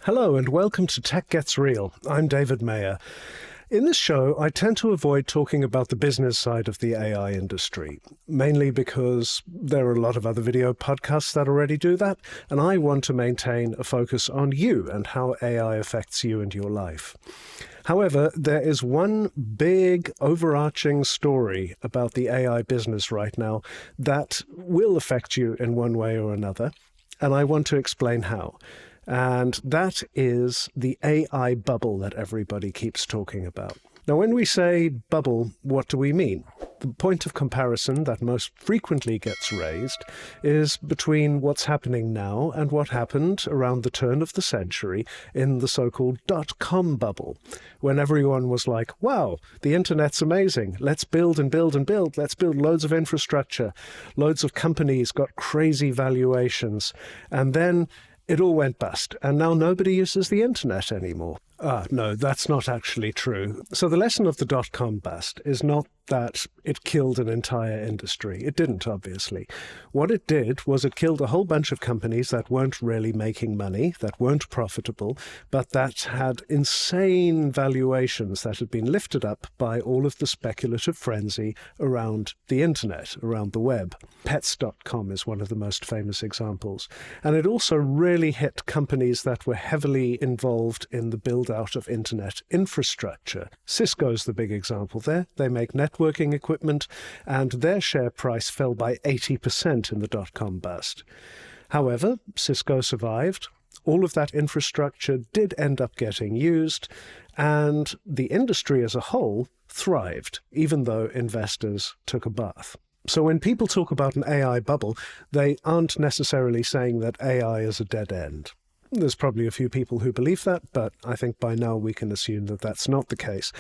Hello and welcome to Tech Gets Real. I'm David Meyer. In this show, I tend to avoid talking about the business side of the AI industry, mainly because there are a lot of other video podcasts that already do that, and I want to maintain a focus on you and how AI affects you and your life. However, there is one big overarching story about the AI business right now that will affect you in one way or another, and I want to explain how. And that is the AI bubble that everybody keeps talking about. Now, when we say bubble, what do we mean? The point of comparison that most frequently gets raised is between what's happening now and what happened around the turn of the century in the so-called Dotcom bubble, when everyone was like, wow, the internet's amazing. Let's build and build and build. Let's build loads of infrastructure. Loads of companies got crazy valuations. And then it all went bust, and now nobody uses the internet anymore. No, that's not actually true. So the lesson of the dot-com bust is not that it killed an entire industry. It didn't, obviously. What it did was it killed a whole bunch of companies that weren't really making money, that weren't profitable, but that had insane valuations that had been lifted up by all of the speculative frenzy around the internet, around the web. Pets.com is one of the most famous examples. And it also really hit companies that were heavily involved in the build-out of internet infrastructure. Cisco's the big example there. They make networking equipment, and their share price fell by 80% in the dot-com bust. However, Cisco survived. All of that infrastructure did end up getting used, and the industry as a whole thrived, even though investors took a bath. So when people talk about an AI bubble, they aren't necessarily saying that AI is a dead end. There's probably a few people who believe that, but I think by now we can assume that that's not the case.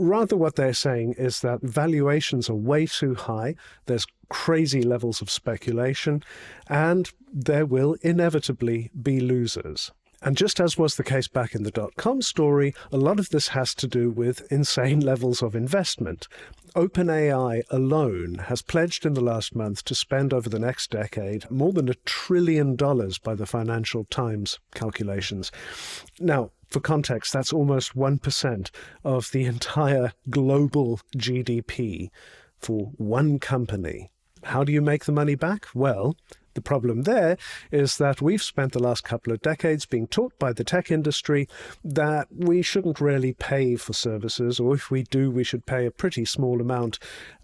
Rather, what they're saying is that valuations are way too high, there's crazy levels of speculation, and there will inevitably be losers. And just as was the case back in the dot-com story, a lot of this has to do with insane levels of investment. OpenAI alone has pledged in the last month to spend over the next decade more than $1 trillion by the Financial Times calculations. Now, for context, that's almost 1% of the entire global GDP for one company. How do you make the money back? Well, the problem there is that we've spent the last couple of decades being taught by the tech industry that we shouldn't really pay for services, or if we do, we should pay a pretty small amount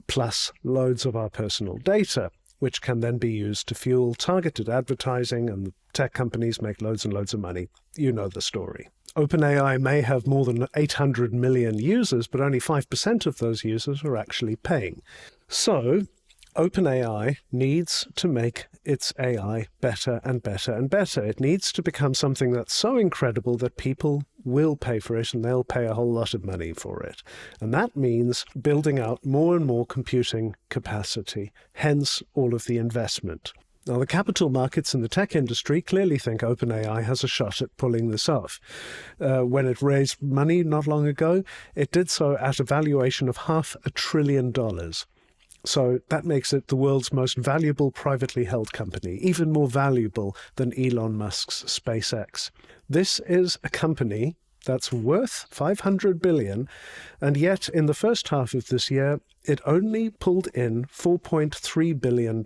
plus loads of our personal data, which can then be used to fuel targeted advertising, and the tech companies make loads and loads of money. You know the story. OpenAI may have more than 800 million users, but only 5% of those users are actually paying. So OpenAI needs to make its AI better and better and better. It needs to become something that's so incredible that people will pay for it, and they'll pay a whole lot of money for it. And that means building out more and more computing capacity, hence all of the investment. Now, the capital markets in the tech industry clearly think OpenAI has a shot at pulling this off. When it raised money not long ago, it did so at a valuation of $500 billion. So that makes it the world's most valuable privately held company, even more valuable than Elon Musk's SpaceX. This is a company that's worth $500 billion, and yet in the first half of this year, it only pulled in $4.3 billion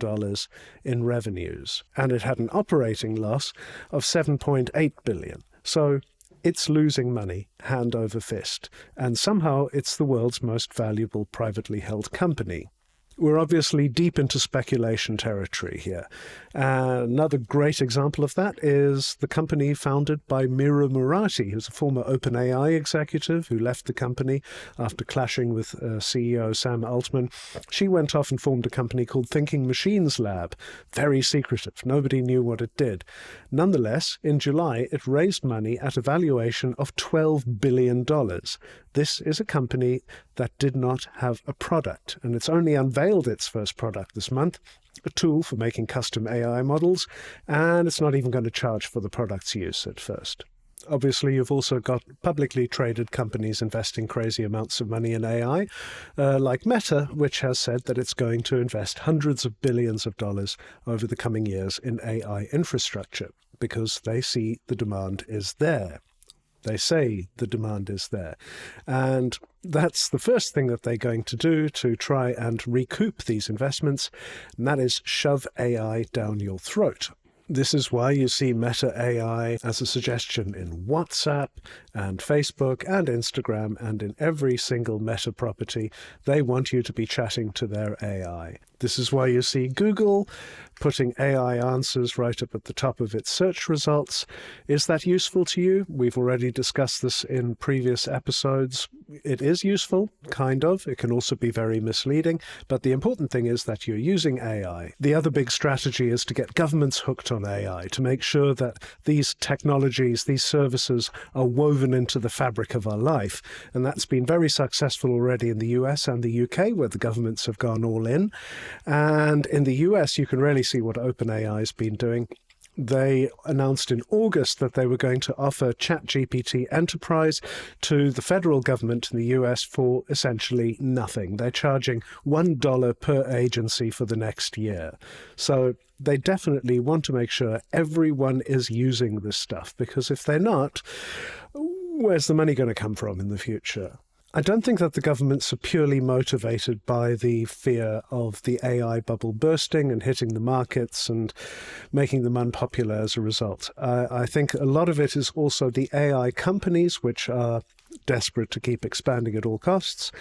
in revenues, and it had an operating loss of $7.8 billion. So it's losing money hand over fist, and somehow it's the world's most valuable privately held company. We're obviously deep into speculation territory here. Another great example of that is the company founded by Mira Murati, who's a former OpenAI executive who left the company after clashing with CEO Sam Altman. She went off and formed a company called Thinking Machines Lab. Very secretive. Nobody knew what it did. Nonetheless, in July, it raised money at a valuation of $12 billion. This is a company that did not have a product, and it's only unveiled its first product this month, a tool for making custom AI models, and it's not even going to charge for the product's use at first. Obviously, you've also got publicly traded companies investing crazy amounts of money in AI, like Meta, which has said that it's going to invest hundreds of billions of dollars over the coming years in AI infrastructure, because they see the demand is there. They say the demand is there. And that's the first thing that they're going to do to try and recoup these investments, and that is shove AI down your throat. This is why you see Meta AI as a suggestion in WhatsApp and Facebook and Instagram and in every single Meta property. They want you to be chatting to their AI. This is why you see Google putting AI answers right up at the top of its search results. Is that useful to you? We've already discussed this in previous episodes. It is useful, kind of. It can also be very misleading, but the important thing is that you're using AI. The other big strategy is to get governments hooked on AI, to make sure that these technologies, these services are woven into the fabric of our life. And that's been very successful already in the US and the UK, where the governments have gone all in. And in the US, you can really see what OpenAI has been doing. They announced in August that they were going to offer ChatGPT Enterprise to the federal government in the US for essentially nothing. They're charging $1 per agency for the next year. So they definitely want to make sure everyone is using this stuff, because if they're not, where's the money going to come from in the future? I don't think that the governments are purely motivated by the fear of the AI bubble bursting and hitting the markets and making them unpopular as a result. I think a lot of it is also the AI companies, which are desperate to keep expanding at all costs,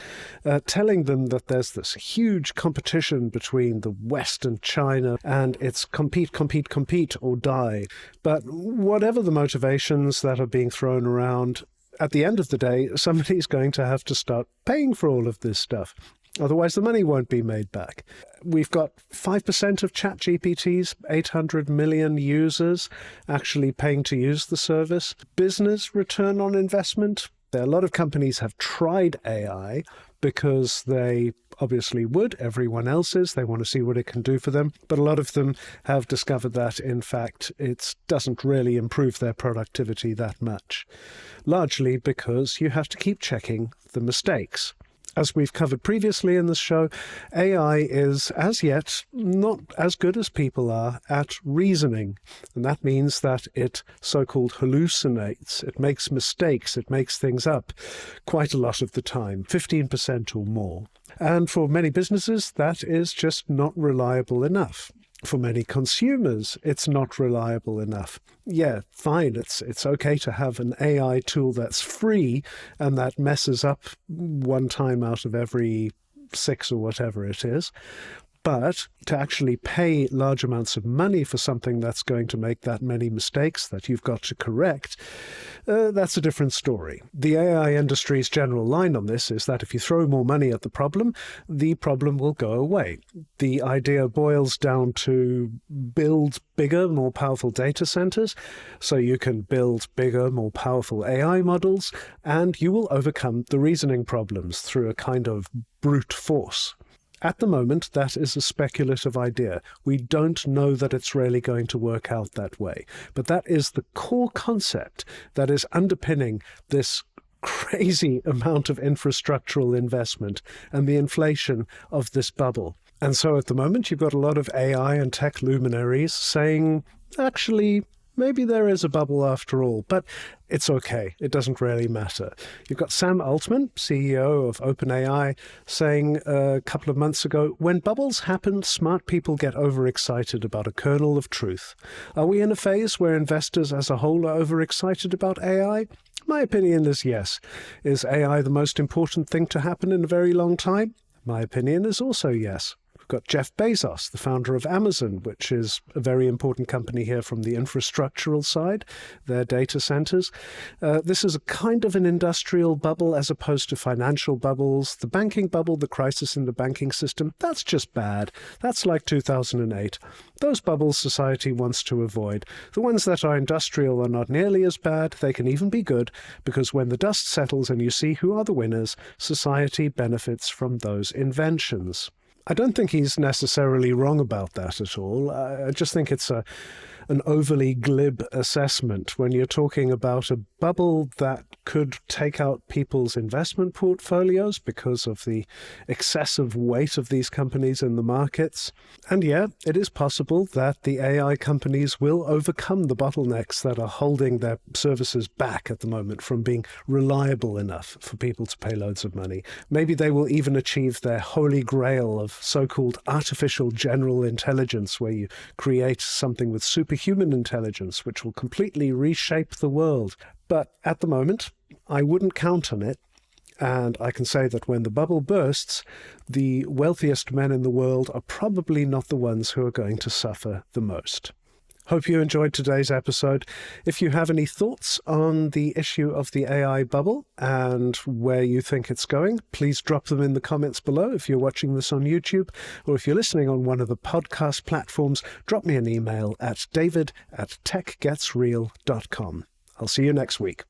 telling them that there's this huge competition between the West and China, and it's compete, compete, compete or die. But whatever the motivations that are being thrown around, at the end of the day, somebody's going to have to start paying for all of this stuff. Otherwise, the money won't be made back. We've got 5% of ChatGPT's 800 million users actually paying to use the service. Business return on investment. A lot of companies have tried AI because they obviously would. Everyone else is. They want to see what it can do for them. But a lot of them have discovered that, in fact, it doesn't really improve their productivity that much. Largely because you have to keep checking the mistakes. As we've covered previously in this show, AI is, as yet, not as good as people are at reasoning. And that means that it so-called hallucinates. It makes mistakes. It makes things up quite a lot of the time, 15% or more. And for many businesses, that is just not reliable enough. For many consumers, it's not reliable enough. Yeah, fine, it's okay to have an AI tool that's free and that messes up one time out of every 6 or whatever it is. But to actually pay large amounts of money for something that's going to make that many mistakes that you've got to correct, that's a different story. The AI industry's general line on this is that if you throw more money at the problem will go away. The idea boils down to build bigger, more powerful data centers, so you can build bigger, more powerful AI models, and you will overcome the reasoning problems through a kind of brute force. At the moment, that is a speculative idea. We don't know that it's really going to work out that way. But that is the core concept that is underpinning this crazy amount of infrastructural investment and the inflation of this bubble. And so at the moment, you've got a lot of AI and tech luminaries saying, actually, maybe there is a bubble after all, but it's okay. It doesn't really matter. You've got Sam Altman, CEO of OpenAI, saying a couple of months ago, when bubbles happen, smart people get overexcited about a kernel of truth. Are we in a phase where investors as a whole are overexcited about AI? My opinion is yes. Is AI the most important thing to happen in a very long time? My opinion is also yes. We've got Jeff Bezos, the founder of Amazon, which is a very important company here from the infrastructural side, their data centers. This is a kind of an industrial bubble as opposed to financial bubbles. The banking bubble, the crisis in the banking system, that's just bad. That's like 2008. Those bubbles society wants to avoid. The ones that are industrial are not nearly as bad. They can even be good, because when the dust settles and you see who are the winners, society benefits from those inventions. I don't think he's necessarily wrong about that at all. I just think it's a an overly glib assessment when you're talking about a bubble that could take out people's investment portfolios because of the excessive weight of these companies in the markets. And yeah, it is possible that the AI companies will overcome the bottlenecks that are holding their services back at the moment from being reliable enough for people to pay loads of money. Maybe they will even achieve their holy grail of so-called artificial general intelligence, where you create something with superhuman intelligence, which will completely reshape the world. But at the moment, I wouldn't count on it. And I can say that when the bubble bursts, the wealthiest men in the world are probably not the ones who are going to suffer the most. Hope you enjoyed today's episode. If you have any thoughts on the issue of the AI bubble and where you think it's going, please drop them in the comments below if you're watching this on YouTube, or if you're listening on one of the podcast platforms, drop me an email at david@techgetsreal.com. I'll see you next week.